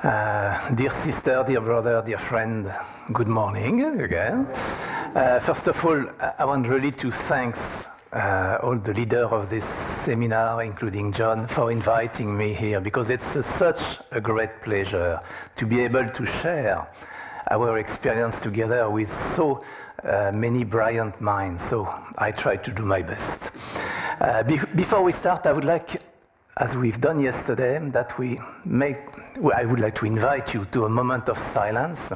Dear sister, dear brother, dear friend, good morning again. First of all, I want really to thank all the leaders of this seminar, including John, for inviting me here, because it's such a great pleasure to be able to share our experience together with so many brilliant minds. So I try to do my best. Before we start, I would like, as we've done yesterday, I would like to invite you to a moment of silence.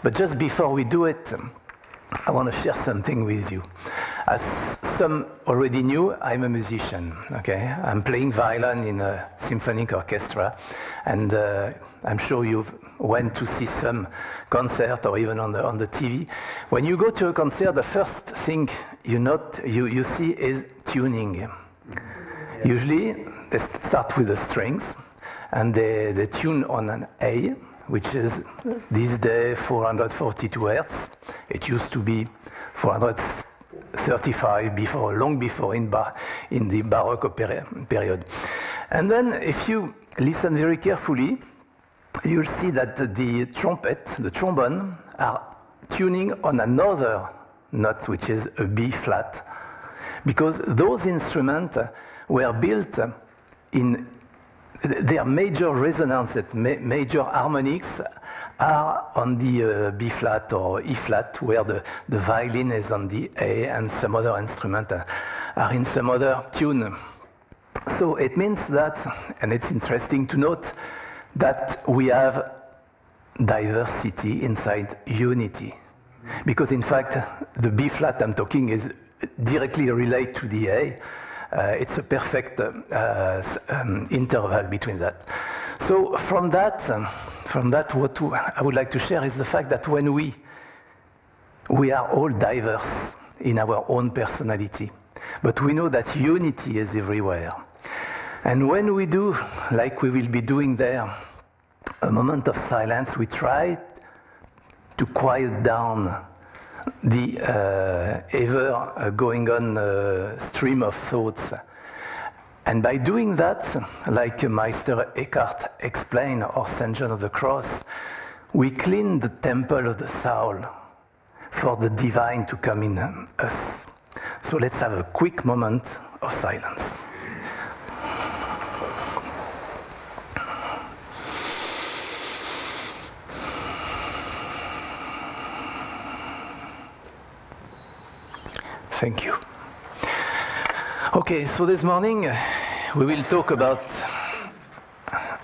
But just before we do it, I want to share something with you. As some already knew, I'm a musician, okay? I'm playing violin in a symphonic orchestra, and I'm sure you've went to see some concert or even on the TV. When you go to a concert, the first thing you see is tuning. Usually, they start with the strings, and they tune on an A, which is these days 442 Hertz. It used to be 435 long before in the Baroque period. And then, if you listen very carefully, you'll see that the trombone, are tuning on another note, which is a B flat, because those instruments were built in their major resonance, major harmonics are on the B flat or E flat, where the violin is on the A and some other instruments are in some other tune. So it means that, and it's interesting to note, that we have diversity inside unity. Because in fact, the B flat I'm talking is directly related to the A. It's a perfect interval between that. So from that, what I would like to share is the fact that when we are all diverse in our own personality, but we know that unity is everywhere. And when we do, like we will be doing there, a moment of silence, we try to quiet down the ever going on stream of thoughts. And by doing that, like Meister Eckhart explained, or St. John of the Cross, we clean the temple of the soul for the divine to come in us. So let's have a quick moment of silence. Thank you. Okay, so this morning we will talk about,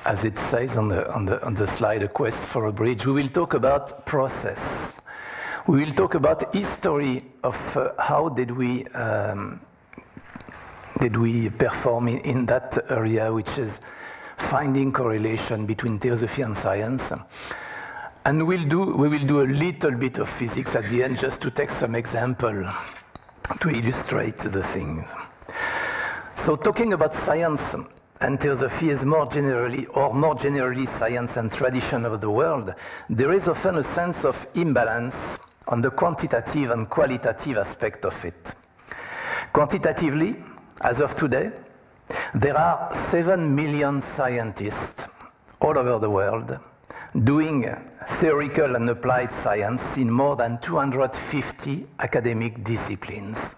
as it says on the slide, a quest for a bridge. We will talk about process. We will talk about history of how did we perform in that area, which is finding correlation between theosophy and science. And we will do a little bit of physics at the end, just to take some example to illustrate the things. So talking about science and theosophy is more generally science and tradition of the world, there is often a sense of imbalance on the quantitative and qualitative aspect of it. Quantitatively, as of today, there are 7 million scientists all over the world doing theoretical and applied science in more than 250 academic disciplines.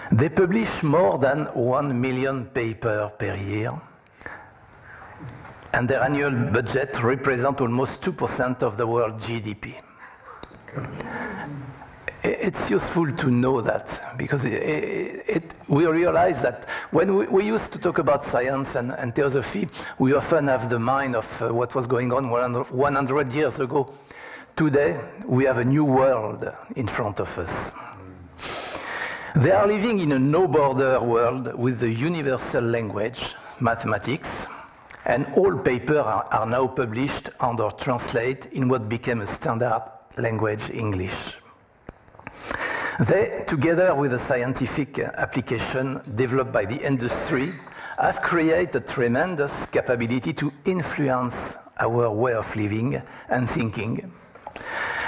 They publish more than 1 million papers per year, and their annual budget represents almost 2% of the world GDP. It's useful to know that, because we realize that when we used to talk about science and theosophy, we often have the mind of what was going on 100 years ago. Today, we have a new world in front of us. They are living in a no-border world with the universal language, mathematics, and all papers are now published and or translated in what became a standard language, English. They, together with the scientific application developed by the industry, have created a tremendous capability to influence our way of living and thinking,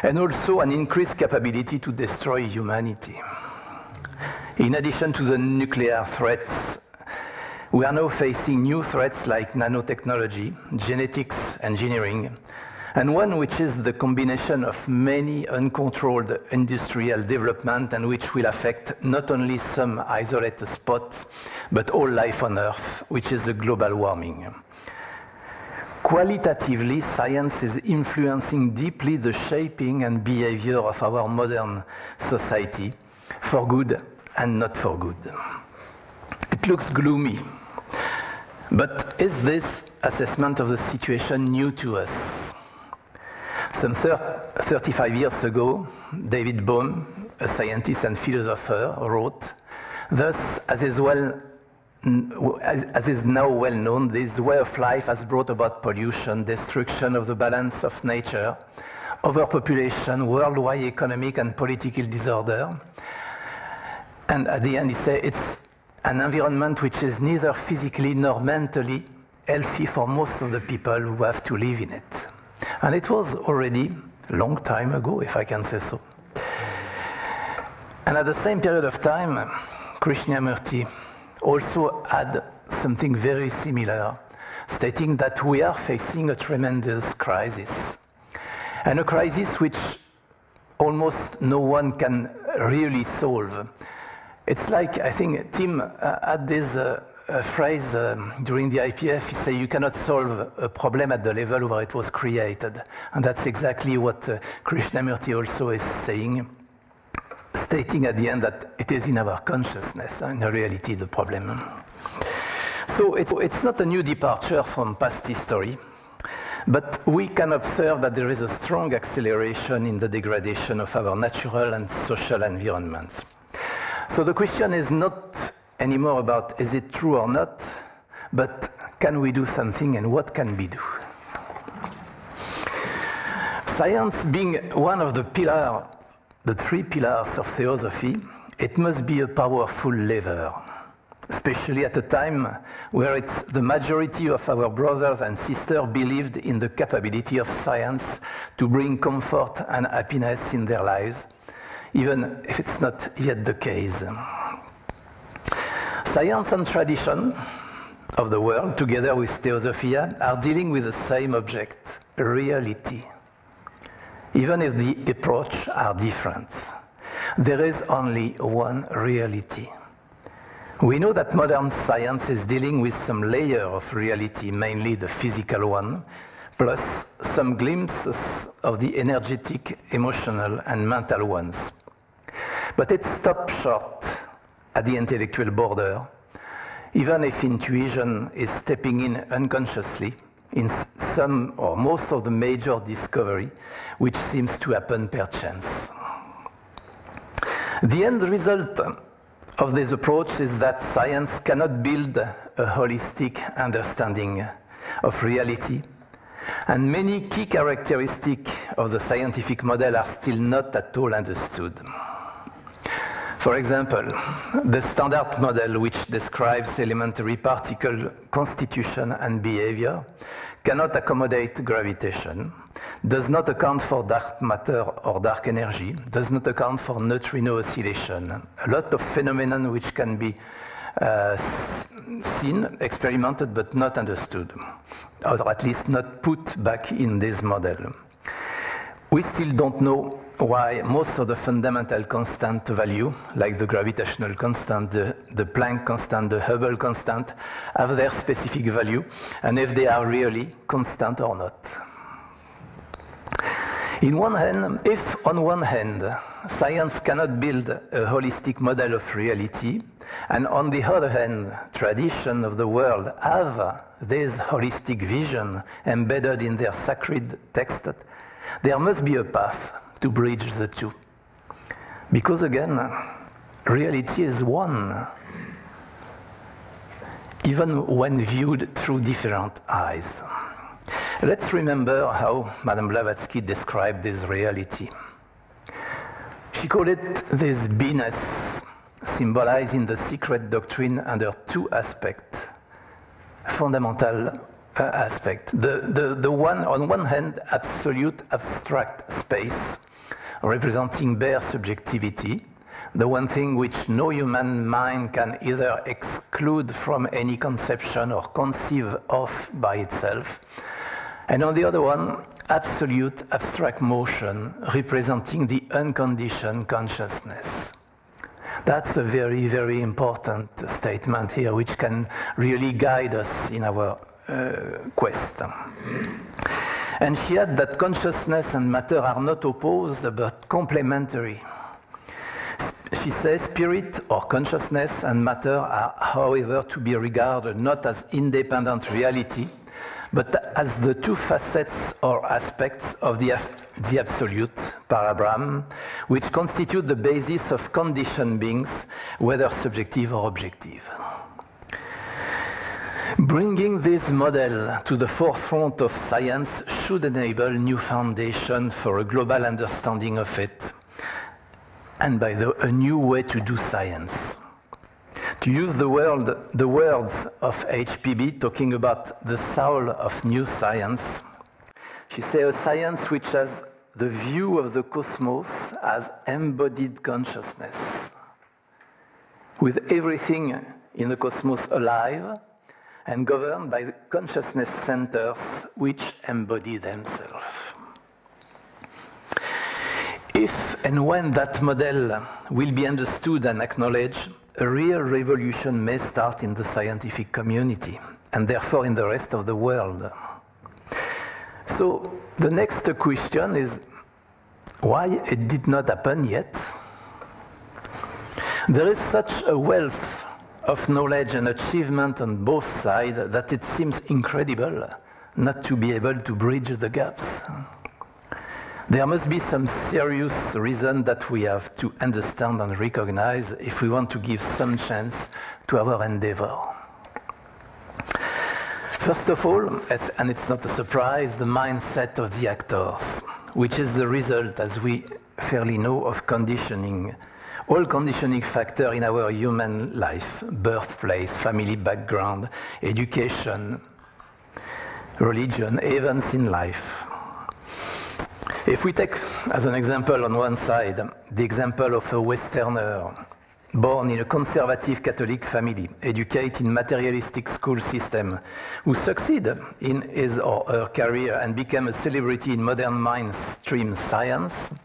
and also an increased capability to destroy humanity. In addition to the nuclear threats, We are now facing new threats like nanotechnology, genetics, engineering, and one which is the combination of many uncontrolled industrial development and which will affect not only some isolated spots, but all life on Earth, which is the global warming. Qualitatively, science is influencing deeply the shaping and behavior of our modern society, for good and not for good. It looks gloomy, but is this assessment of the situation new to us? Some 35 years ago, David Bohm, a scientist and philosopher, wrote, "Thus, as is now well known, this way of life has brought about pollution, destruction of the balance of nature, overpopulation, worldwide economic and political disorder." And at the end he said, "It's an environment which is neither physically nor mentally healthy for most of the people who have to live in it." And it was already a long time ago, if I can say so. And at the same period of time, Krishnamurti also had something very similar, stating that we are facing a tremendous crisis. And a crisis which almost no one can really solve. It's like, I think Tim had this phrase during the IPF, he said, "You cannot solve a problem at the level where it was created." And that's exactly what Krishnamurti also is saying, stating at the end that it is in our consciousness, in reality, the problem. So it's not a new departure from past history, but we can observe that there is a strong acceleration in the degradation of our natural and social environments. So the question is not anymore about is it true or not, but can we do something and what can we do? Science being one of the three pillars of theosophy, it must be a powerful lever, especially at a time where the majority of our brothers and sisters believed in the capability of science to bring comfort and happiness in their lives, even if it's not yet the case. Science and tradition of the world, together with Theosophia, are dealing with the same object, reality. Even if the approaches are different, there is only one reality. We know that modern science is dealing with some layer of reality, mainly the physical one, plus some glimpses of the energetic, emotional, and mental ones. But it stops short at the intellectual border, even if intuition is stepping in unconsciously in some or most of the major discovery, which seems to happen per chance. The end result of this approach is that science cannot build a holistic understanding of reality, and many key characteristics of the scientific model are still not at all understood. For example, the standard model, which describes elementary particle constitution and behavior, cannot accommodate gravitation, does not account for dark matter or dark energy, does not account for neutrino oscillation, a lot of phenomena which can be seen, experimented, but not understood, or at least not put back in this model. We still don't know why most of the fundamental constant value, like the gravitational constant, the Planck constant, the Hubble constant, have their specific value, and if they are really constant or not. If on one hand, science cannot build a holistic model of reality, and on the other hand, tradition of the world have this holistic vision embedded in their sacred text, there must be a path to bridge the two. Because again, reality is one, even when viewed through different eyes. Let's remember how Madame Blavatsky described this reality. She called it this beingness, symbolizing the secret doctrine under two aspects, fundamental aspect. The one, on one hand, absolute abstract space, representing bare subjectivity, the one thing which no human mind can either exclude from any conception or conceive of by itself. And on the other one, absolute abstract motion representing the unconditioned consciousness. That's a very, very important statement here, which can really guide us in our quest. And she had that consciousness and matter are not opposed, but complementary. She says spirit or consciousness and matter are, however, to be regarded not as independent reality, but as the two facets or aspects of the absolute, Parabrahm, which constitute the basis of conditioned beings, whether subjective or objective. Bringing this model to the forefront of science should enable new foundations for a global understanding of it, and by a new way to do science. To use the words of HPB, talking about the soul of new science, she says a science which has the view of the cosmos as embodied consciousness, with everything in the cosmos alive and governed by the consciousness centers which embody themselves. If and when that model will be understood and acknowledged, a real revolution may start in the scientific community, and therefore in the rest of the world. So the next question is, why it did not happen yet? There is such a wealth of knowledge and achievement on both sides that it seems incredible not to be able to bridge the gaps. There must be some serious reason that we have to understand and recognize if we want to give some chance to our endeavor. First of all, and it's not a surprise, the mindset of the actors, which is the result, as we fairly know, of conditioning. All conditioning factors in our human life, birthplace, family background, education, religion, events in life. If we take, as an example on one side, the example of a Westerner born in a conservative Catholic family, educated in materialistic school system, who succeeded in his or her career and became a celebrity in modern mainstream science.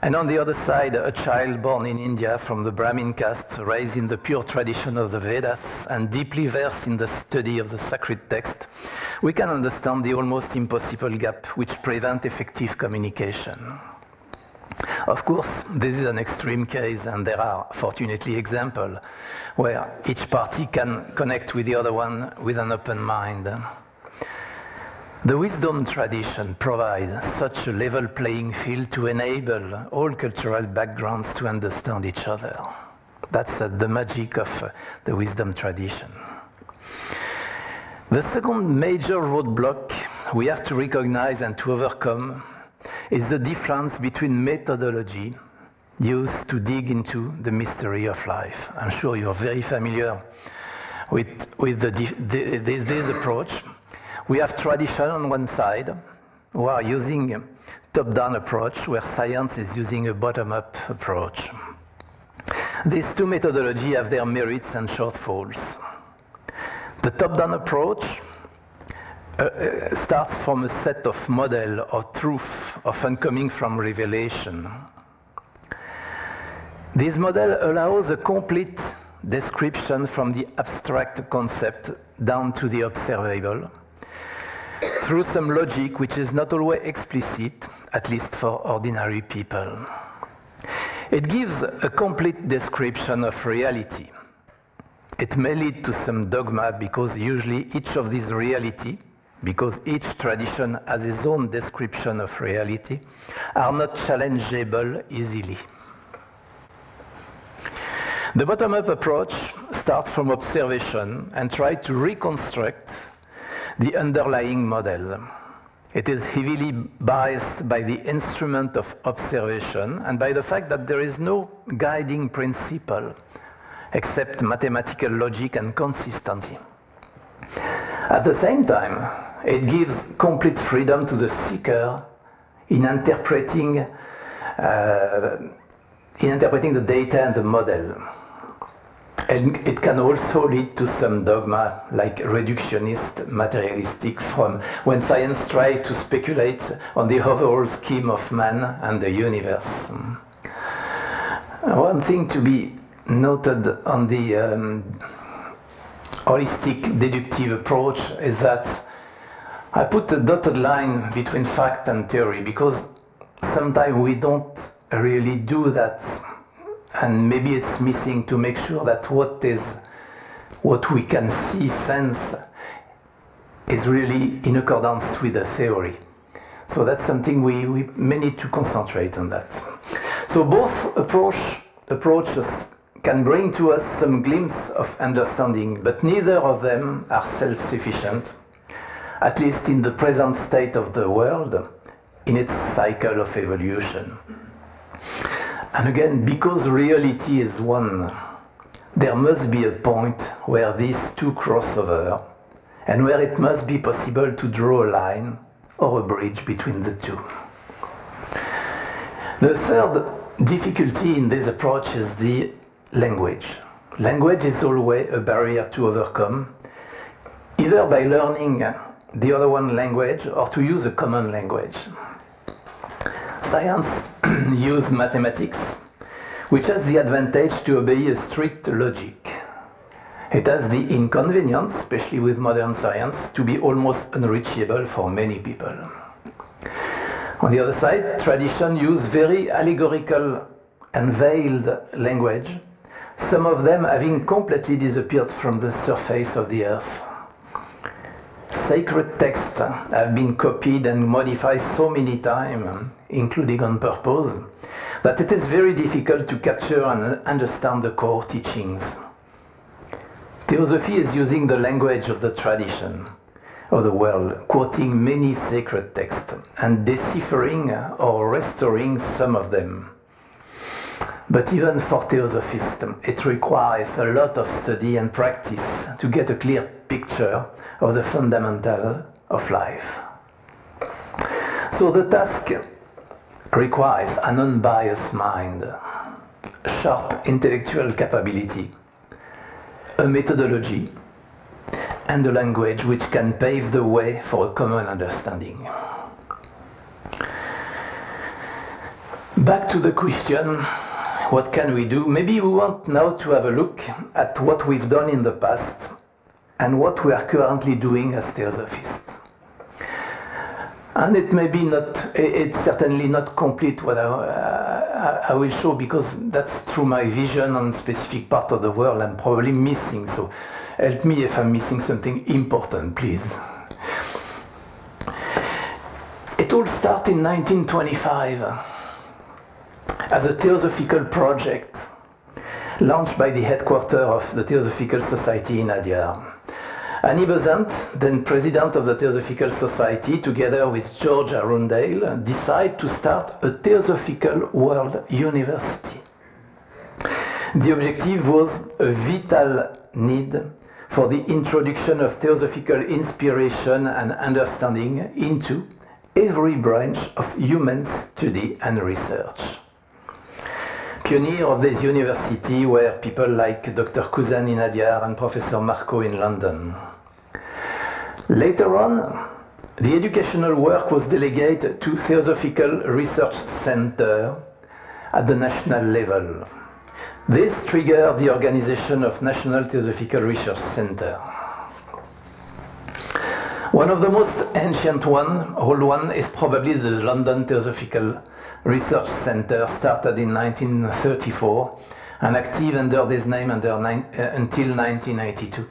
And on the other side, a child born in India from the Brahmin caste, raised in the pure tradition of the Vedas and deeply versed in the study of the sacred text, we can understand the almost impossible gap which prevents effective communication. Of course, this is an extreme case, and there are, fortunately, examples where each party can connect with the other one with an open mind. The wisdom tradition provides such a level playing field to enable all cultural backgrounds to understand each other. That's the magic of the wisdom tradition. The second major roadblock we have to recognize and to overcome is the difference between methodology used to dig into the mystery of life. I'm sure you're very familiar with this approach. We have tradition on one side, who are using a top-down approach, where science is using a bottom-up approach. These two methodologies have their merits and shortfalls. The top-down approach starts from a set of model or truth, often coming from revelation. This model allows a complete description from the abstract concept down to the observable, through some logic which is not always explicit, at least for ordinary people. It gives a complete description of reality. It may lead to some dogma because usually each of these reality, because each tradition has its own description of reality, are not challengeable easily. The bottom-up approach starts from observation and tries to reconstruct the underlying model. It is heavily biased by the instrument of observation and by the fact that there is no guiding principle except mathematical logic and consistency. At the same time, it gives complete freedom to the seeker in interpreting in interpreting the data and the model. And it can also lead to some dogma, like reductionist, materialistic, from when science tries to speculate on the overall scheme of man and the universe. One thing to be noted on the holistic deductive approach is that I put a dotted line between fact and theory, because sometimes we don't really do that, and maybe it's missing to make sure that what we can see, sense, is really in accordance with the theory. So that's something we may need to concentrate on that. So both approaches can bring to us some glimpse of understanding, but neither of them are self-sufficient, at least in the present state of the world, in its cycle of evolution. And again, because reality is one, there must be a point where these two cross over, and where it must be possible to draw a line or a bridge between the two. The third difficulty in this approach is the language. Language is always a barrier to overcome, either by learning the other one language or to use a common language. Science uses mathematics, which has the advantage to obey a strict logic. It has the inconvenience, especially with modern science, to be almost unreachable for many people. On the other side, tradition uses very allegorical and veiled language, some of them having completely disappeared from the surface of the earth. Sacred texts have been copied and modified so many times, including on purpose, that it is very difficult to capture and understand the core teachings. Theosophy is using the language of the tradition of the world, quoting many sacred texts and deciphering or restoring some of them. But even for theosophists, it requires a lot of study and practice to get a clear picture of the fundamental of life. So the task requires an unbiased mind, sharp intellectual capability, a methodology, and a language which can pave the way for a common understanding. Back to the question, what can we do? Maybe we want now to have a look at what we've done in the past and what we are currently doing as theosophists. And it may be not, it's certainly not complete what I will show, because that's through my vision on a specific part of the world I'm probably missing. So help me if I'm missing something important, please. It all started in 1925 as a theosophical project launched by the headquarters of the Theosophical Society in Adyar. Annie Besant, then president of the Theosophical Society, together with George Arundale, decided to start a Theosophical World University. The objective was a vital need for the introduction of theosophical inspiration and understanding into every branch of human study and research. Pioneers of this university were people like Dr. Kuzan in Adyar and Professor Marco in London. Later on, the educational work was delegated to Theosophical Research Center at the national level. This triggered the organization of National Theosophical Research Center. One of the most ancient old one is probably the London Theosophical Research Center, started in 1934 and active under this name until 1982.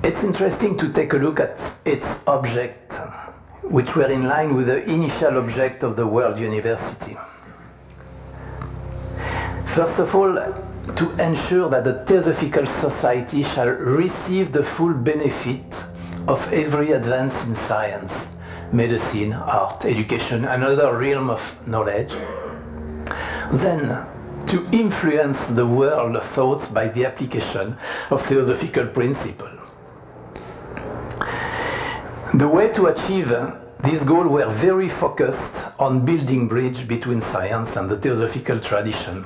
It's interesting to take a look at its objects, which were in line with the initial object of the World University. First of all, to ensure that the Theosophical Society shall receive the full benefit of every advance in science, medicine, art, education, and other realm of knowledge. Then, to influence the world of thoughts by the application of theosophical principles. The way to achieve this goal were very focused on building bridge between science and the Theosophical tradition.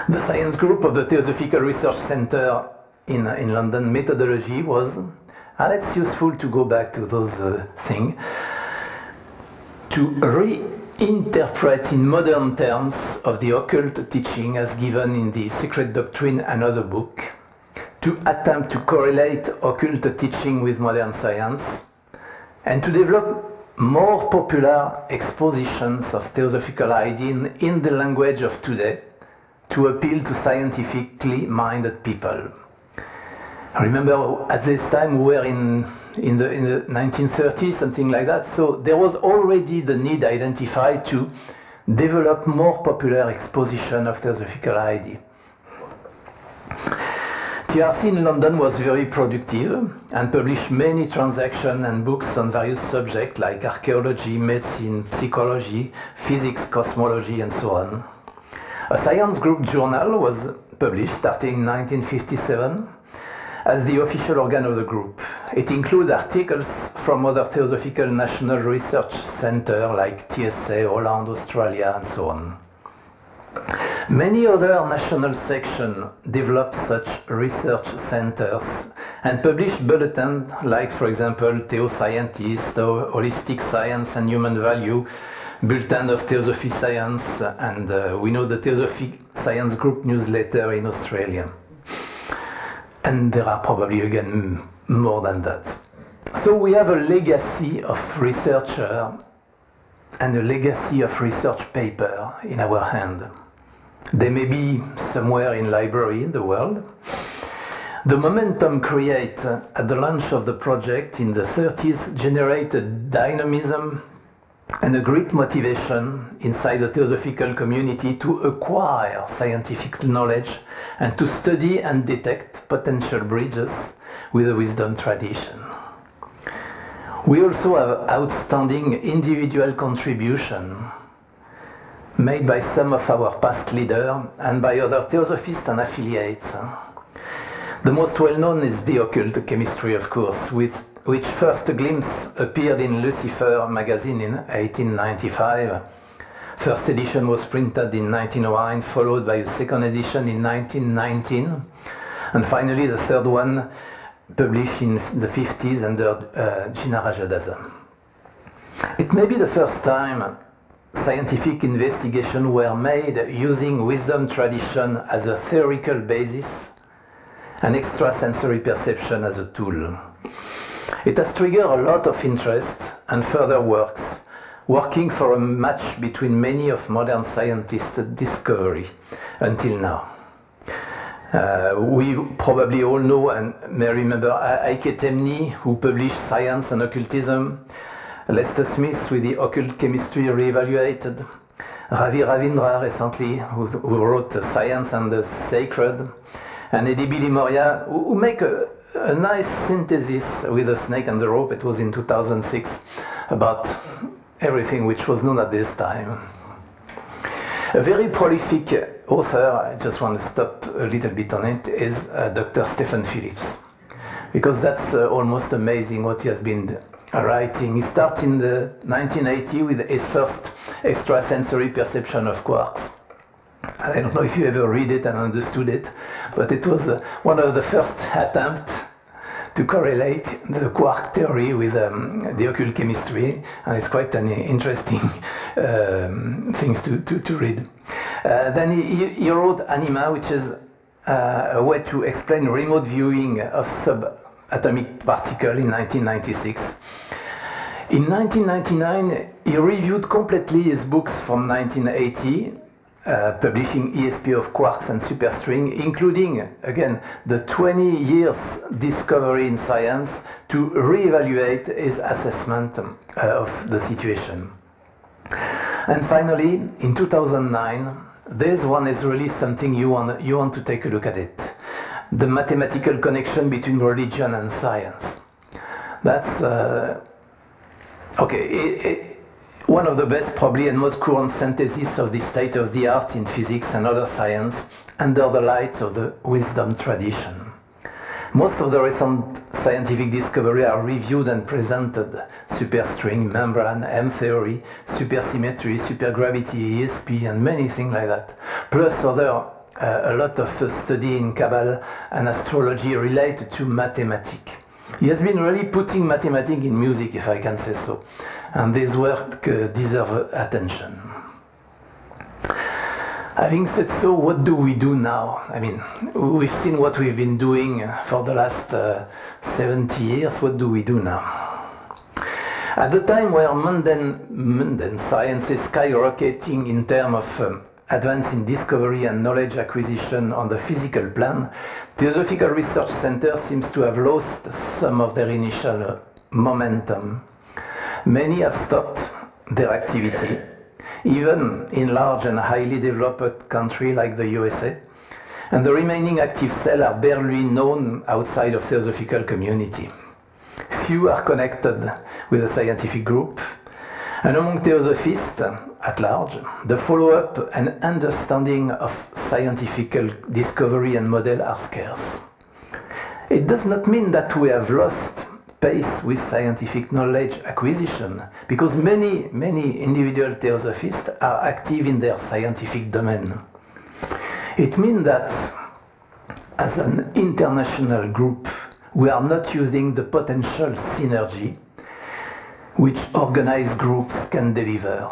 The science group of the Theosophical Research Centre in London, methodology was, and it's useful to go back to those things, to reinterpret in modern terms of the occult teaching as given in the Secret Doctrine, another book, to attempt to correlate occult teaching with modern science, and to develop more popular expositions of theosophical ideas in the language of today to appeal to scientifically minded people. I remember at this time we were in the 1930s, something like that, so there was already the need identified to develop more popular exposition of theosophical ideas. TRC in London was very productive and published many transactions and books on various subjects like archaeology, medicine, psychology, physics, cosmology, and so on. A science group journal was published starting in 1957 as the official organ of the group. It includes articles from other Theosophical National Research Centres like TSA, Holland, Australia, and so on. Many other national sections developed such research centers and published bulletins like, for example, Theoscientist, Holistic Science and Human Value, Bulletin of Theosophy Science, and we know the Theosophic Science Group newsletter in Australia. And there are probably, again, more than that. So we have a legacy of researcher and a legacy of research paper in our hand. They may be somewhere in library in the world. The momentum created at the launch of the project in the 30s generated dynamism and a great motivation inside the theosophical community to acquire scientific knowledge and to study and detect potential bridges with the wisdom tradition. We also have outstanding individual contribution made by some of our past leaders and by other theosophists and affiliates. The most well-known is The Occult Chemistry, of course, with which first glimpse appeared in Lucifer magazine in 1895. First edition was printed in 1909, followed by a second edition in 1919, and finally the third one published in the 50s under Gina Rajadaza. It may be the first time scientific investigations were made using wisdom tradition as a theoretical basis and extrasensory perception as a tool. It has triggered a lot of interest and further works, working for a match between many of modern scientists' discovery until now. We probably all know and may remember Heike Temny, who published Science and Occultism, Lester Smith with the Occult Chemistry Reevaluated, Ravi Ravindra recently, who wrote Science and the Sacred, and Eddie Billy Moria, who make a nice synthesis with The Snake and the Rope. It was in 2006, about everything which was known at this time. A very prolific author, I just want to stop a little bit on it, is Dr. Stephen Phillips, because that's almost amazing what he has been writing. He started in the 1980 with his first extrasensory perception of quarks. I don't know if you ever read it and understood it, but it was one of the first attempts to correlate the quark theory with the occult chemistry, and it's quite an interesting things to read. Then he wrote Anima, which is a way to explain remote viewing of subatomic particles in 1996. In 1999, he reviewed completely his books from 1980, publishing ESP of quarks and superstring, including, again, the 20 years discovery in science to reevaluate his assessment of the situation. And finally, in 2009, this one is really something you want to take a look at it. The mathematical connection between religion and science. That's, one of the best probably and most current synthesis of the state of the art in physics and other science under the light of the wisdom tradition. Most of the recent scientific discovery are reviewed and presented. Superstring, membrane, M-theory, supersymmetry, supergravity, ESP, and many things like that. Plus a lot of study in Kabbalah and astrology related to mathematics. He has been really putting mathematics in music, if I can say so. And this work deserves attention. Having said so, what do we do now? I mean, we've seen what we've been doing for the last 70 years. What do we do now? At the time where mundane science is skyrocketing in terms of advance in discovery and knowledge acquisition on the physical plan, Theosophical Research Center seems to have lost some of their initial momentum. Many have stopped their activity, even in large and highly developed countries like the USA, and the remaining active cells are barely known outside of theosophical community. Few are connected with a scientific group, and among theosophists at large, the follow-up and understanding of scientific discovery and model are scarce. It does not mean that we have lost pace with scientific knowledge acquisition, because many individual theosophists are active in their scientific domain. It means that as an international group, we are not using the potential synergy which organized groups can deliver.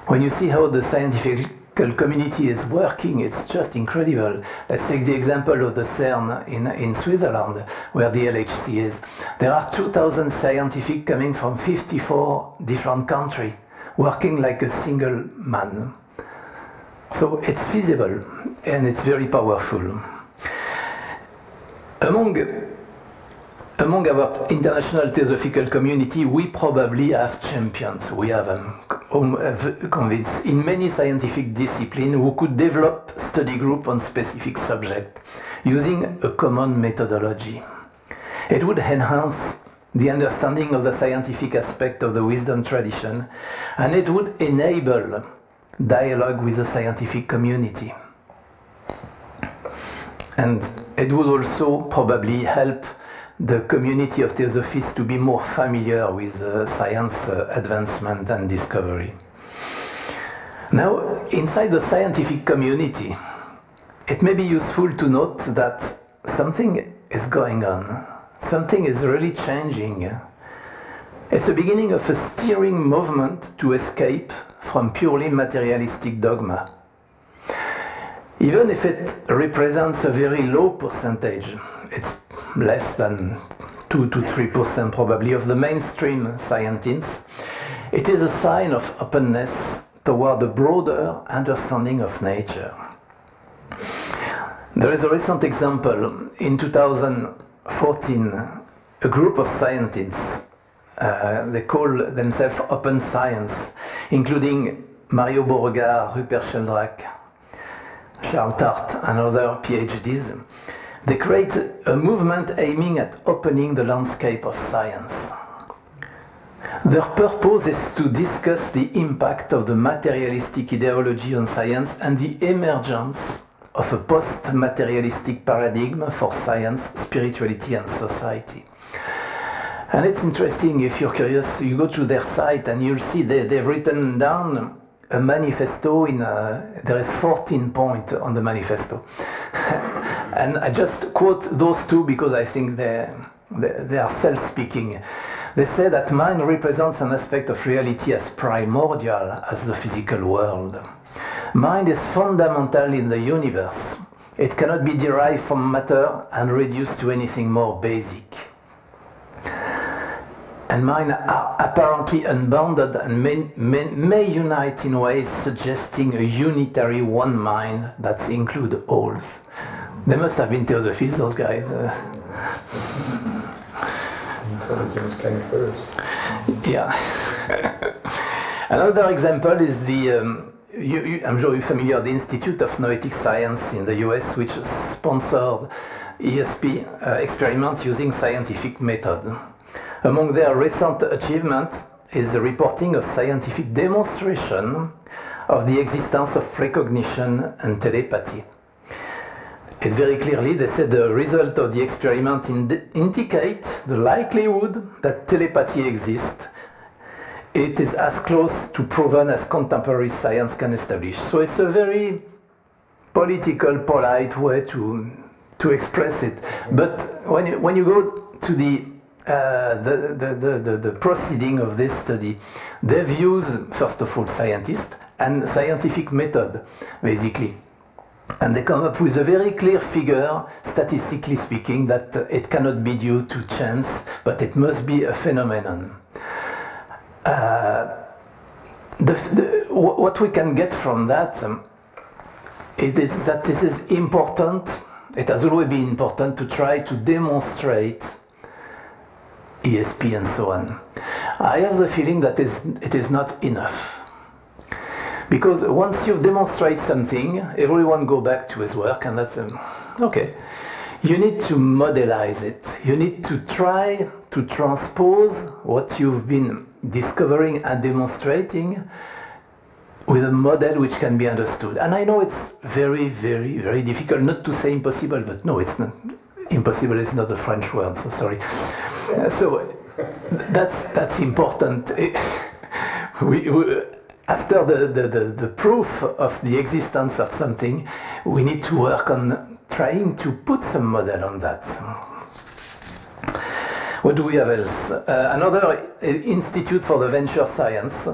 When you see how the scientific community is working, it's just incredible. Let's take the example of the CERN in Switzerland, where the LHC is. There are 2,000 scientists coming from 54 different countries, working like a single man. So it's feasible, and it's very powerful. Among our international theosophical community, we probably have champions. We have convinced in many scientific disciplines who could develop study group on specific subject using a common methodology. It would enhance the understanding of the scientific aspect of the wisdom tradition, and it would enable dialogue with the scientific community. And it would also probably help the community of theosophists to be more familiar with science advancement and discovery. Now, inside the scientific community, it may be useful to note that something is going on. Something is really changing. It's the beginning of a steering movement to escape from purely materialistic dogma. Even if it represents a very low percentage, it's less than 2 to 3% probably of the mainstream scientists, it is a sign of openness toward a broader understanding of nature. There is a recent example. In 2014, a group of scientists, they call themselves Open Science, including Mario Beauregard, Rupert Sheldrake, Charles Tart, and other PhDs, they create a movement aiming at opening the landscape of science. Their purpose is to discuss the impact of the materialistic ideology on science and the emergence of a post-materialistic paradigm for science, spirituality, and society. And it's interesting, if you're curious, you go to their site and you'll see they've written down a manifesto there is 14 points on the manifesto. And I just quote those two because I think they are self-speaking. They say that mind represents an aspect of reality as primordial as the physical world. Mind is fundamental in the universe. It cannot be derived from matter and reduced to anything more basic. And mind are apparently unbounded and may unite in ways suggesting a unitary one mind that includes all. They must have been theosophists, those guys. Intelligence came first. Yeah. Another example is the, I'm sure you're familiar, the Institute of Noetic Science in the US, which sponsored ESP experiment using scientific method. Among their recent achievements is the reporting of scientific demonstration of the existence of precognition and telepathy. It's very clearly, they said the result of the experiment indicate the likelihood that telepathy exists. It is as close to proven as contemporary science can establish. So it's a very political, polite way to express it. But when you go to the proceeding of this study, they've used, first of all, scientists and scientific method, basically. And they come up with a very clear figure, statistically speaking, that it cannot be due to chance, but it must be a phenomenon. What we can get from that it is that this is important. It has always been important to try to demonstrate ESP and so on. I have the feeling that it is not enough. Because once you've demonstrated something, everyone go back to his work, and that's okay. You need to modelize it. You need to try to transpose what you've been discovering and demonstrating with a model which can be understood. And I know it's very, very, very difficult, not to say impossible, but no, it's not. Impossible is not a French word, so sorry. So that's important. After the proof of the existence of something, we need to work on trying to put some model on that. What do we have else? Another institute for the venture science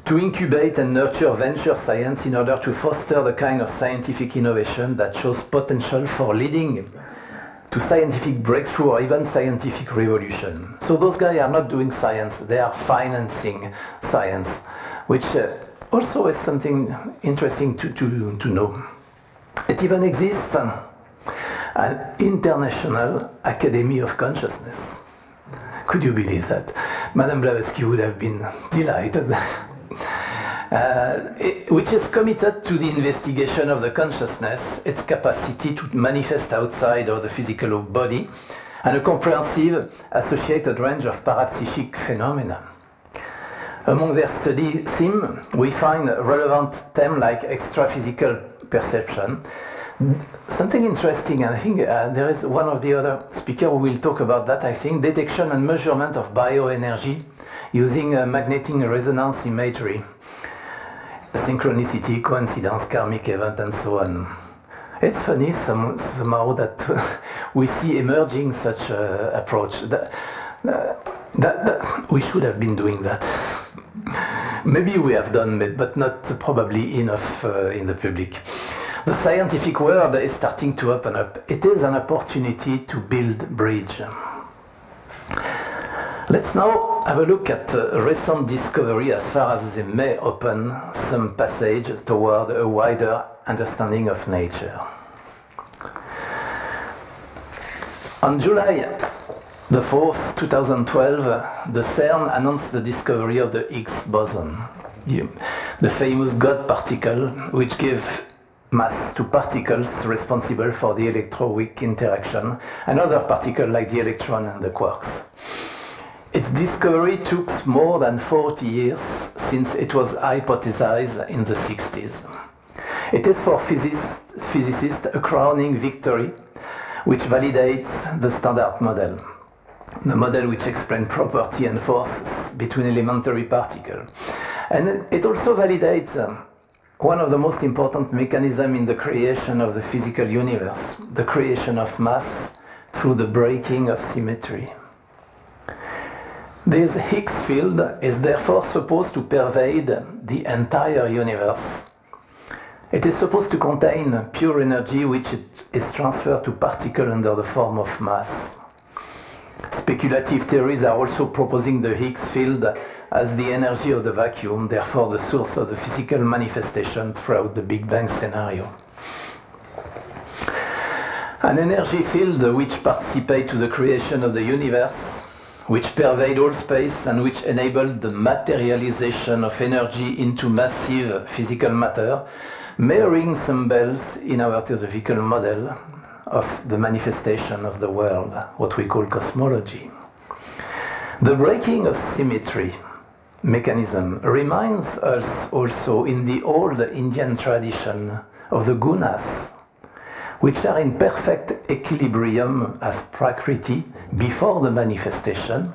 to incubate and nurture venture science in order to foster the kind of scientific innovation that shows potential for leading to scientific breakthrough or even scientific revolution. So those guys are not doing science, they are financing science, which also is something interesting to know. It even exists an International Academy of Consciousness. Could you believe that? Madame Blavatsky would have been delighted. Which is committed to the investigation of the consciousness, its capacity to manifest outside of the physical body, and a comprehensive associated range of parapsychic phenomena. Among their study theme, we find relevant themes like extra-physical perception. Something interesting, I think there is one of the other speakers who will talk about that, I think, detection and measurement of bioenergy using magnetic resonance imagery, synchronicity, coincidence, karmic event, and so on. It's funny somehow that we see emerging such approach. That we should have been doing that. Maybe we have done it, but not probably enough in the public. The scientific world is starting to open up. It is an opportunity to build bridge. Let's now have a look at recent discovery as far as they may open some passage toward a wider understanding of nature. On July the 4th, 2012, the CERN announced the discovery of the Higgs boson, the famous God particle, which gave mass to particles responsible for the electroweak interaction, and other particles like the electron and the quarks. Its discovery took more than 40 years since it was hypothesized in the 60s. It is for physicists a crowning victory which validates the standard model, the model which explains property and forces between elementary particles. And it also validates one of the most important mechanisms in the creation of the physical universe, the creation of mass through the breaking of symmetry. This Higgs field is therefore supposed to pervade the entire universe. It is supposed to contain pure energy which is transferred to particles under the form of mass. Speculative theories are also proposing the Higgs field as the energy of the vacuum, therefore the source of the physical manifestation throughout the Big Bang scenario. An energy field which participates to the creation of the universe, which pervade all space and which enabled the materialization of energy into massive physical matter, may ring some bells in our theosophical model of the manifestation of the world, what we call cosmology. The breaking of symmetry mechanism reminds us also in the old Indian tradition of the gunas, which are in perfect equilibrium as Prakriti before the manifestation,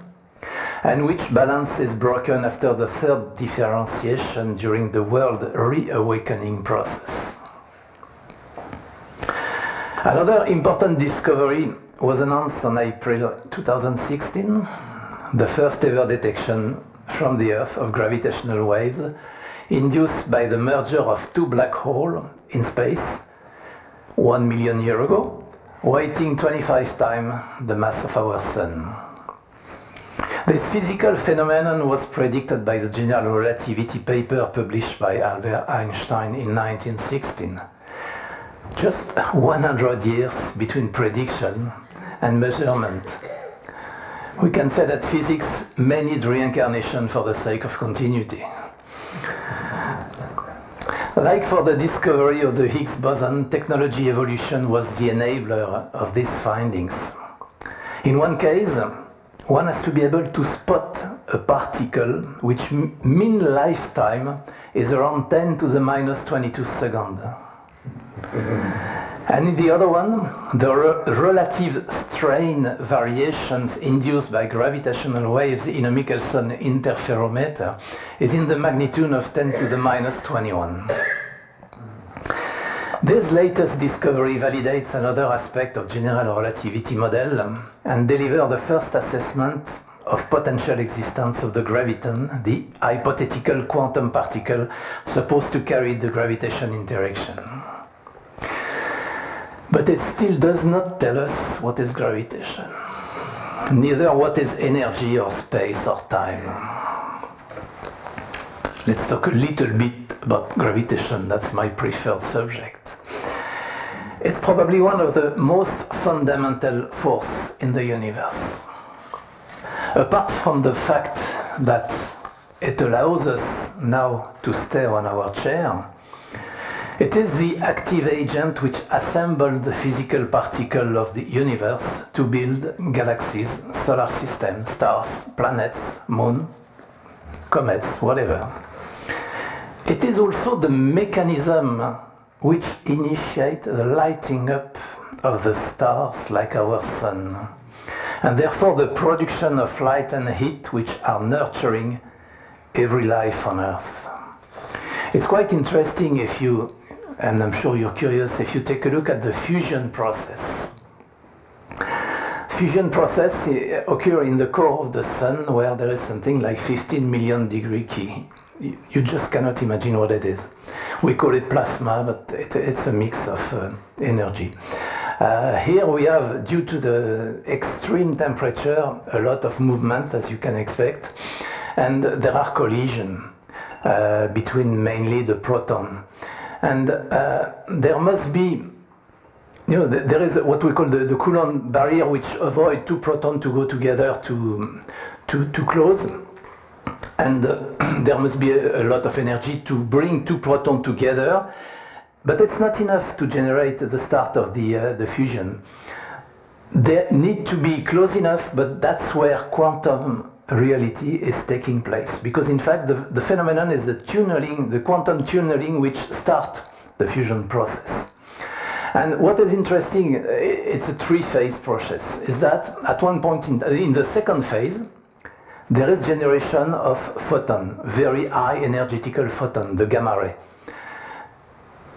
and which balance is broken after the third differentiation during the world reawakening process. Another important discovery was announced on April 2016, the first ever detection from the Earth of gravitational waves induced by the merger of two black holes in space 1 million years ago, weighing 25 times the mass of our Sun. This physical phenomenon was predicted by the General Relativity paper published by Albert Einstein in 1916. Just 100 years between prediction and measurement. We can say that physics may need reincarnation for the sake of continuity. Like for the discovery of the Higgs boson, technology evolution was the enabler of these findings. In one case, one has to be able to spot a particle which mean lifetime is around 10 to the minus 22 seconds. And in the other one, the relative strain variations induced by gravitational waves in a Michelson interferometer is in the magnitude of 10 to the minus 21. This latest discovery validates another aspect of general relativity model and delivers the first assessment of potential existence of the graviton, the hypothetical quantum particle supposed to carry the gravitation interaction. But it still does not tell us what is gravitation, neither what is energy or space or time. Let's talk a little bit about gravitation, that's my preferred subject. It's probably one of the most fundamental forces in the universe. Apart from the fact that it allows us now to stay on our chair, it is the active agent which assembled the physical particle of the universe to build galaxies, solar systems, stars, planets, moon, comets, whatever. It is also the mechanism which initiates the lighting up of the stars like our Sun, and therefore the production of light and heat which are nurturing every life on Earth. It's quite interesting if you, and I'm sure you're curious, if you take a look at the fusion process. Fusion process occurs in the core of the Sun, where there is something like 15 million degree K. You just cannot imagine what it is. We call it plasma, but it's a mix of energy. Here we have, due to the extreme temperature, a lot of movement, as you can expect, and there are collisions between mainly the proton. And there must be, there is what we call the Coulomb barrier, which avoids two protons to go together to close. And there must be a lot of energy to bring two protons together. But it's not enough to generate the start of the fusion. They need to be close enough, but that's where quantum reality is taking place. Because in fact, the phenomenon is the tunneling, the quantum tunneling, which starts the fusion process. And what is interesting, it's a three-phase process, is that at one point in the second phase, there is generation of photon, very high energetical photon, the gamma ray.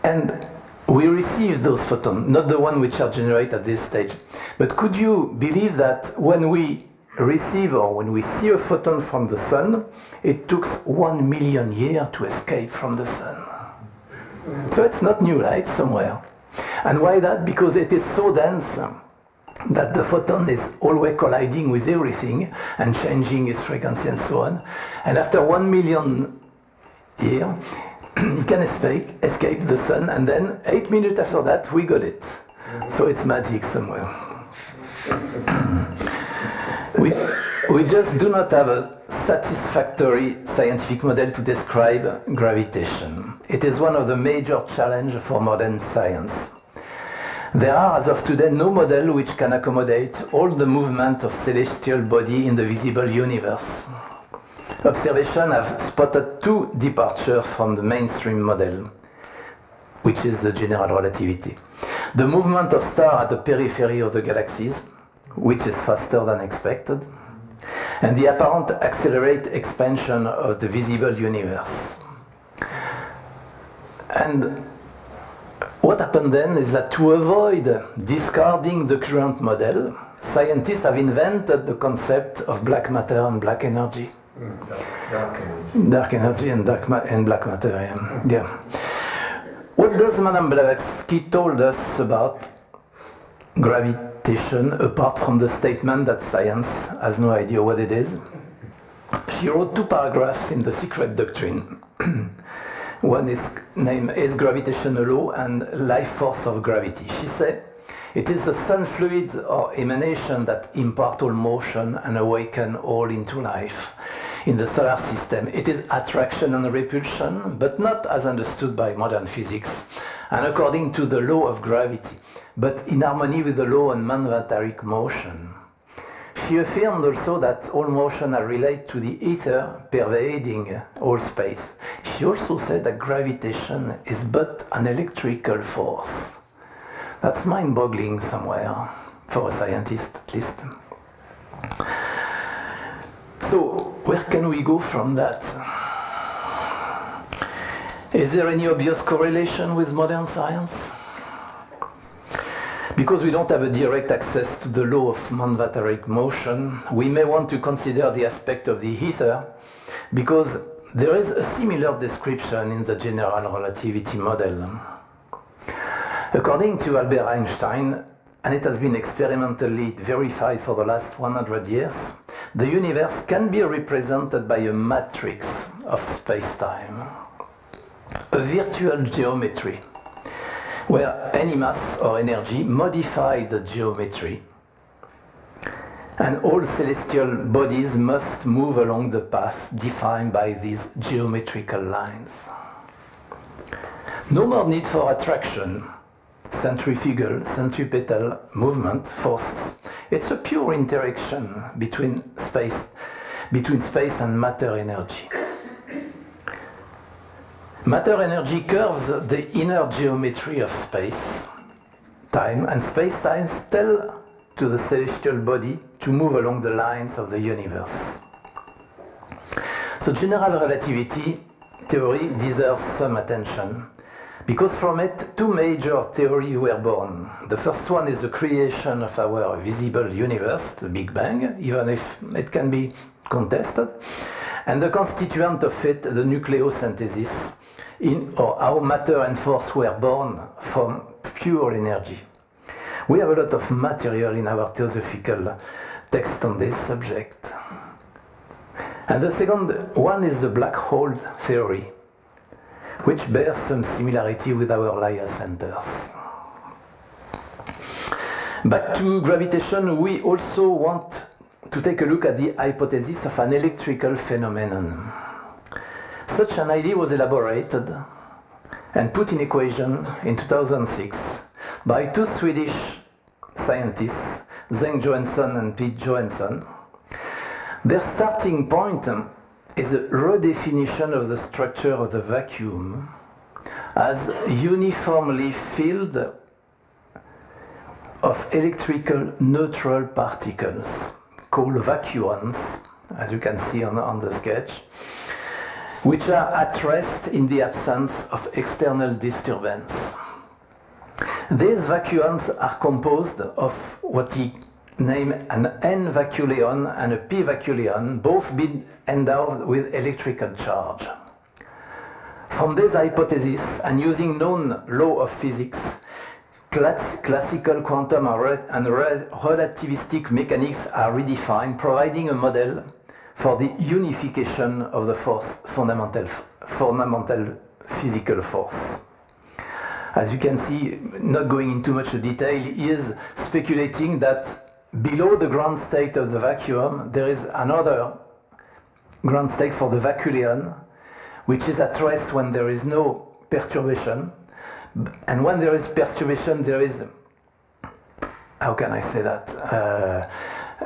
And we receive those photons, not the one which are generated at this stage. But could you believe that when we receive or when we see a photon from the Sun, it took 1 million years to escape from the Sun? So it's not new light somewhere. And why that? Because it is so dense that the photon is always colliding with everything and changing its frequency and so on. And after 1 million years, it can escape the Sun, and then 8 minutes after that, we got it. So it's magic somewhere. We just do not have a satisfactory scientific model to describe gravitation. It is one of the major challenges for modern science. There are, as of today, no model which can accommodate all the movement of celestial body in the visible universe. Observations have spotted two departures from the mainstream model, which is the general relativity. the movement of stars at the periphery of the galaxies, which is faster than expected, and the apparent accelerated expansion of the visible universe. And what happened then is that to avoid discarding the current model, scientists have invented the concept of black matter and black energy. Dark energy. Dark energy and black matter, yeah. What does Madame Blavatsky told us about gravitation, apart from the statement that science has no idea what it is? She wrote 2 paragraphs in The Secret Doctrine. One is named Is Gravitation a Law and Life Force of Gravity. She said, it is the sun fluids or emanation that impart all motion and awaken all into life. In the solar system, it is attraction and repulsion, but not as understood by modern physics, and according to the law of gravity, but in harmony with the law of manvateric motion. She affirmed also that all motion are related to the ether pervading all space. She also said that gravitation is but an electrical force. That's mind-boggling somewhere, for a scientist at least. So, where can we go from that? Is there any obvious correlation with modern science? Because we don't have a direct access to the law of manvateric motion, we may want to consider the aspect of the ether, because there is a similar description in the general relativity model. According to Albert Einstein, and it has been experimentally verified for the last 100 years, the universe can be represented by a matrix of space-time, a virtual geometry, where any mass or energy modifies the geometry, and all celestial bodies must move along the path defined by these geometrical lines. No more need for attraction, centrifugal, centripetal movement forces. It's a pure interaction between space and matter energy. Matter energy curves the inner geometry of space, time, and space-time tell to the celestial body to move along the lines of the universe. So general relativity theory deserves some attention, because from it 2 major theories were born. The first one is the creation of our visible universe, the Big Bang, even if it can be contested, and the constituent of it, the nucleosynthesis, or how matter and force were born from pure energy. We have a lot of material in our theosophical text on this subject. And the second one is the black hole theory, which bears some similarity with our Laya centers. Back to gravitation, we also want to take a look at the hypothesis of an electrical phenomenon. Such an idea was elaborated and put in equation in 2006 by 2 Swedish scientists, Zeng Johansson and Pete Johansson. Their starting point is a redefinition of the structure of the vacuum as uniformly filled of electrical neutral particles called vacuons, as you can see on the sketch, which are at rest in the absence of external disturbance. These vacuons are composed of what he named an N vacuoleon and a P vacuoleon, both being endowed with electrical charge. From this hypothesis, and using known law of physics, classical quantum and relativistic mechanics are redefined, providing a model for the unification of the fundamental physical force. As you can see, not going into much detail, he is speculating that below the ground state of the vacuum, there is another ground state for the vacuoleon, which is at rest when there is no perturbation. And when there is perturbation, there is, how can I say that,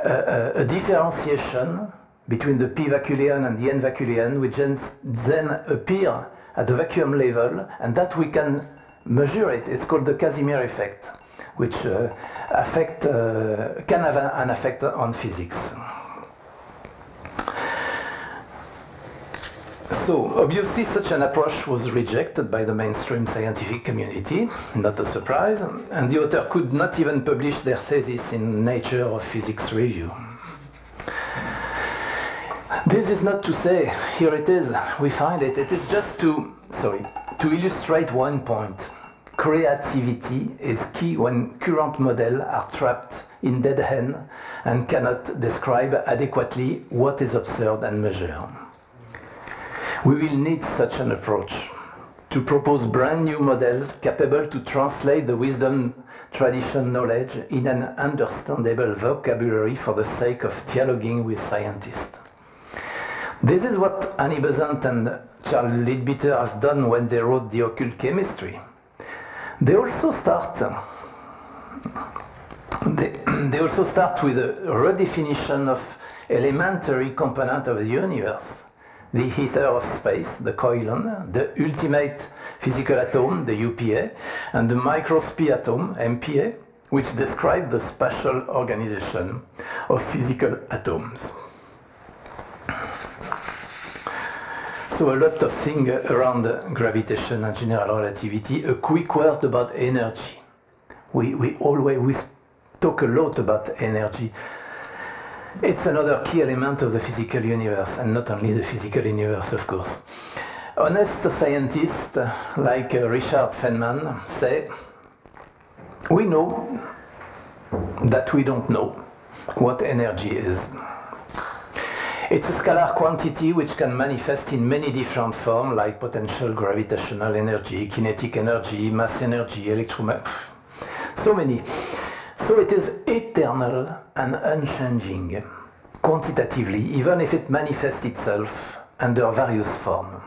a differentiation between the P vacuoleon and the N vacuoleon, which then appear at the vacuum level, and that we can measure it. It's called the Casimir effect, which can have an effect on physics. So, obviously, such an approach was rejected by the mainstream scientific community, not a surprise, and the author could not even publish their thesis in Nature or Physics Review. This is not to say, here it is, we find it. It is just to illustrate one point. Creativity is key when current models are trapped in dead end and cannot describe adequately what is observed and measured. We will need such an approach to propose brand new models capable to translate the wisdom tradition knowledge in an understandable vocabulary for the sake of dialoguing with scientists. This is what Annie Besant and Charles Leadbeater have done when they wrote The Occult Chemistry. They also start with a redefinition of elementary component of the universe. The ether of space, the koilon, the ultimate physical atom, the UPA, and the microscopic atom, MPA, which describe the spatial organization of physical atoms. So a lot of things around gravitation and general relativity. A quick word about energy. We talk a lot about energy. It's another key element of the physical universe, and not only the physical universe, of course. Honest scientists like Richard Feynman say, we know that we don't know what energy is. It's a scalar quantity which can manifest in many different forms, like potential gravitational energy, kinetic energy, mass energy, electromagnetic, so many. So it is eternal and unchanging, quantitatively, even if it manifests itself under various forms.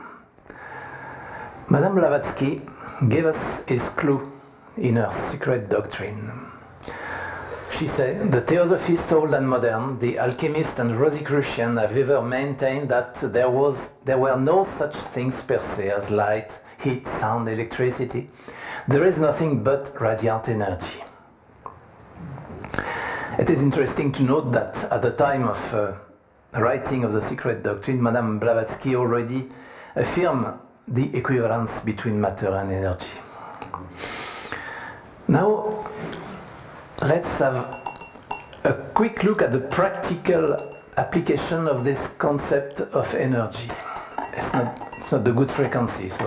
Madame Blavatsky gave us his clue in her secret doctrine. She said, the theosophists, old and modern, the alchemists and Rosicrucians have ever maintained that there were no such things per se as light, heat, sound, electricity. There is nothing but radiant energy. It is interesting to note that at the time of writing of the secret doctrine, Madame Blavatsky already affirmed the equivalence between matter and energy. Now, let's have a quick look at the practical application of this concept of energy. It's not the good frequency, so...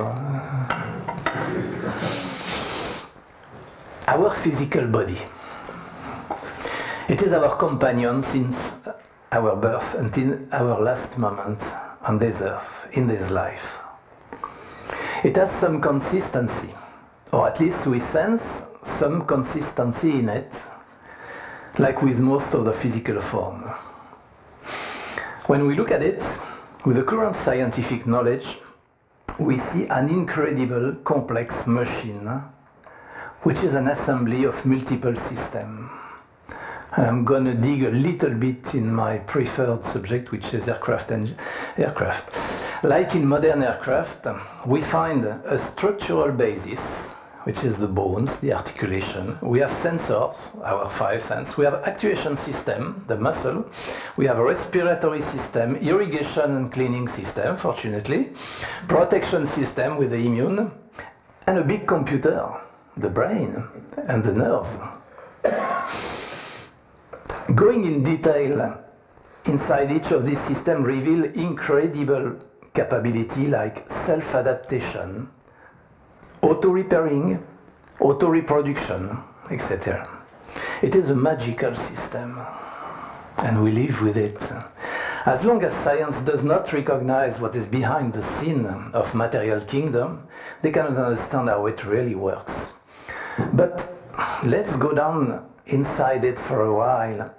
Our physical body. It is our companion since our birth until our last moment on this earth, in this life. It has some consistency, or at least we sense some consistency in it, like with most of the physical form. When we look at it, with the current scientific knowledge, we see an incredible complex machine, which is an assembly of multiple systems. And I'm going to dig a little bit in my preferred subject, which is aircraft. Like in modern aircraft, we find a structural basis, which is the bones, the articulation. We have sensors, our 5 senses. We have actuation system, the muscle. We have a respiratory system, irrigation and cleaning system, fortunately. Protection system with the immune. And a big computer, the brain and the nerves. Going in detail inside each of these systems reveal incredible capability like self-adaptation, auto-repairing, auto-reproduction, etc. It is a magical system, and we live with it. As long as science does not recognize what is behind the scene of material kingdom, they cannot understand how it really works. But let's go down inside it for a while.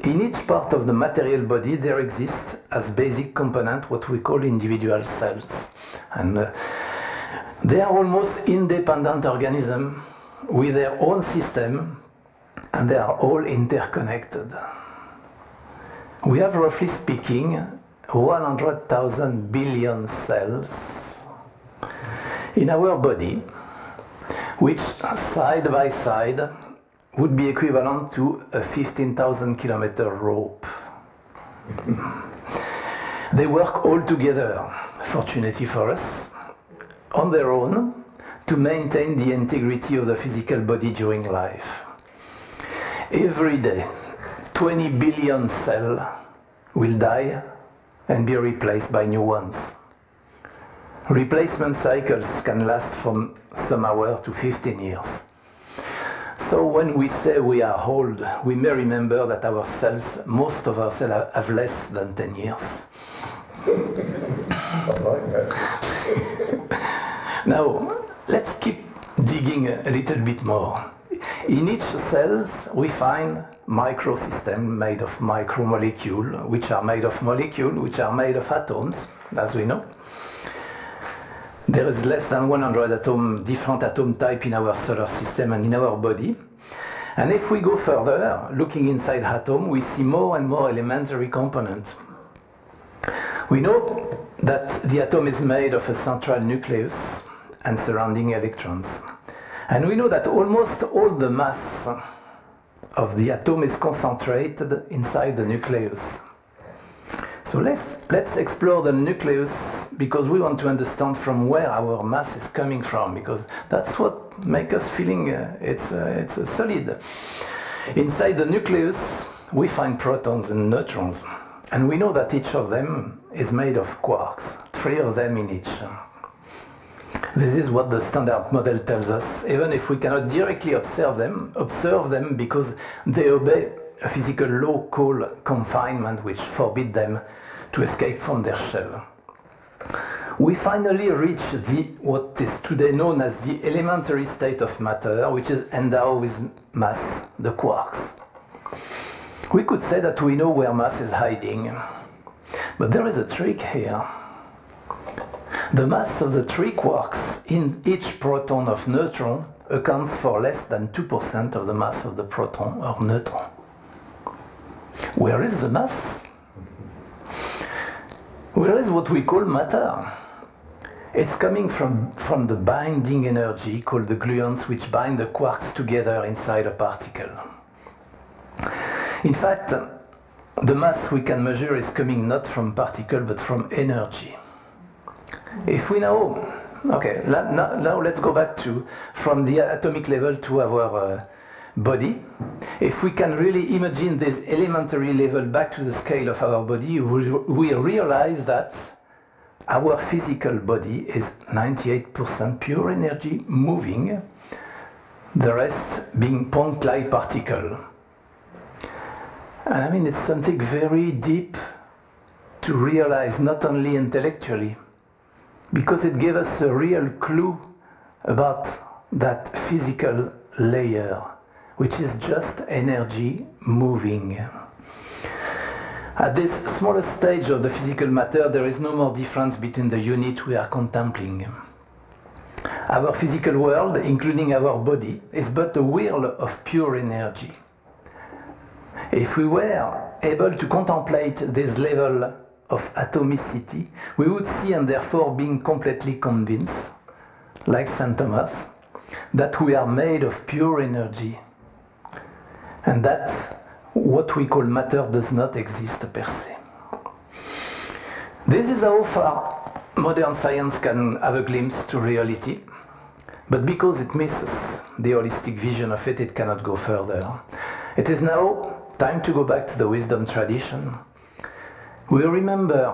In each part of the material body there exists as basic component what we call individual cells. And they are almost independent organisms with their own system, and they are all interconnected. We have, roughly speaking, 100,000 billion cells in our body, which side by side would be equivalent to a 15,000 kilometer rope. They work all together, fortunately for us, on their own, to maintain the integrity of the physical body during life. Every day, 20 billion cells will die and be replaced by new ones. Replacement cycles can last from some hours to 15 years. So when we say we are old, we may remember that our cells, most of our cells have less than 10 years. I like that. Now, let's keep digging a little bit more. In each cell, we find microsystems made of micromolecules, which are made of molecules, which are made of atoms, as we know. There is less than 100 different atom types in our solar system and in our body. And if we go further, looking inside atom, we see more and more elementary components. We know that the atom is made of a central nucleus and surrounding electrons. And we know that almost all the mass of the atom is concentrated inside the nucleus. So let's explore the nucleus, because we want to understand from where our mass is coming from, because that's what makes us feeling it's solid. Inside the nucleus, we find protons and neutrons, and we know that each of them is made of quarks, 3 of them in each. This is what the standard model tells us, even if we cannot directly observe them because they obey a physical law called confinement, which forbids them to escape from their shell. We finally reach what is today known as the elementary state of matter, which is endowed with mass, the quarks. We could say that we know where mass is hiding, but there is a trick here. The mass of the 3 quarks in each proton of neutron accounts for less than 2% of the mass of the proton or neutron. Where is the mass? Where is what we call matter? It's coming from the binding energy called the gluons, which bind the quarks together inside a particle. In fact, the mass we can measure is coming not from particle but from energy. If we know, okay, now let's go back from the atomic level to our body. If we can really imagine this elementary level back to the scale of our body, we realize that our physical body is 98% pure energy moving, the rest being point-like particle. And I mean, it's something very deep to realize, not only intellectually, because it gave us a real clue about that physical layer, which is just energy moving. At this smallest stage of the physical matter, there is no more difference between the unit we are contemplating. Our physical world, including our body, is but a wheel of pure energy. If we were able to contemplate this level of atomicity, we would see, and therefore being completely convinced, like St. Thomas, that we are made of pure energy, and that what we call matter does not exist per se. This is how far modern science can have a glimpse to reality, but because it misses the holistic vision of it, it cannot go further. It is now time to go back to the wisdom tradition. We remember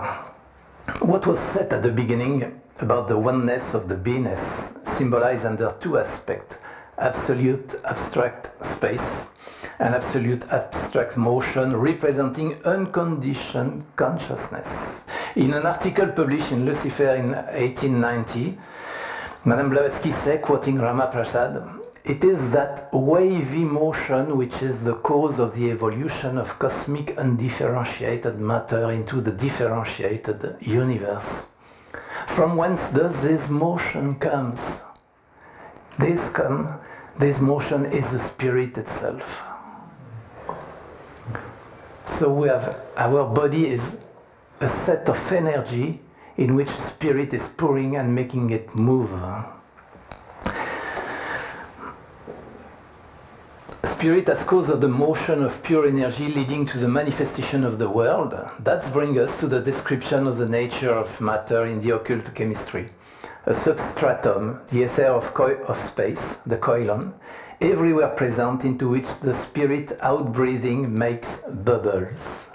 what was said at the beginning about the oneness of the beingness, symbolized under 2 aspects: absolute abstract space and absolute abstract motion, representing unconditioned consciousness. In an article published in Lucifer in 1890, Madame Blavatsky said, quoting Rama Prasad, "It is that wavy motion which is the cause of the evolution of cosmic undifferentiated matter into the differentiated universe. From whence does this motion come? This motion is the spirit itself." So we have, our body is a set of energy in which spirit is pouring and making it move. spirit as cause of the motion of pure energy leading to the manifestation of the world. That brings us to the description of the nature of matter in the occult chemistry. A substratum, the ether of space, the koilon, everywhere present, into which the spirit outbreathing makes bubbles.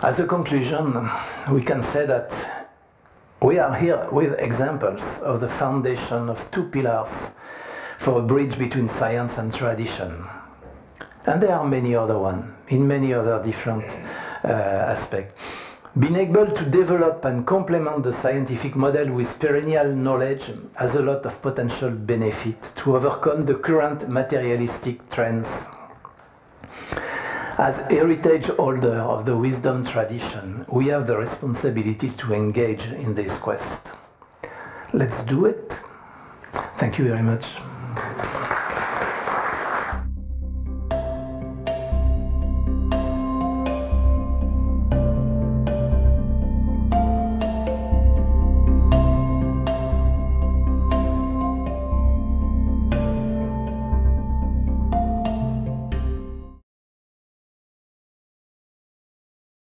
As a conclusion, we can say that we are here with examples of the foundation of two pillars for a bridge between science and tradition. And there are many other ones, in many other different aspects. Being able to develop and complement the scientific model with perennial knowledge has a lot of potential benefit to overcome the current materialistic trends. As heritage holder of the wisdom tradition, we have the responsibility to engage in this quest. Let's do it. Thank you very much.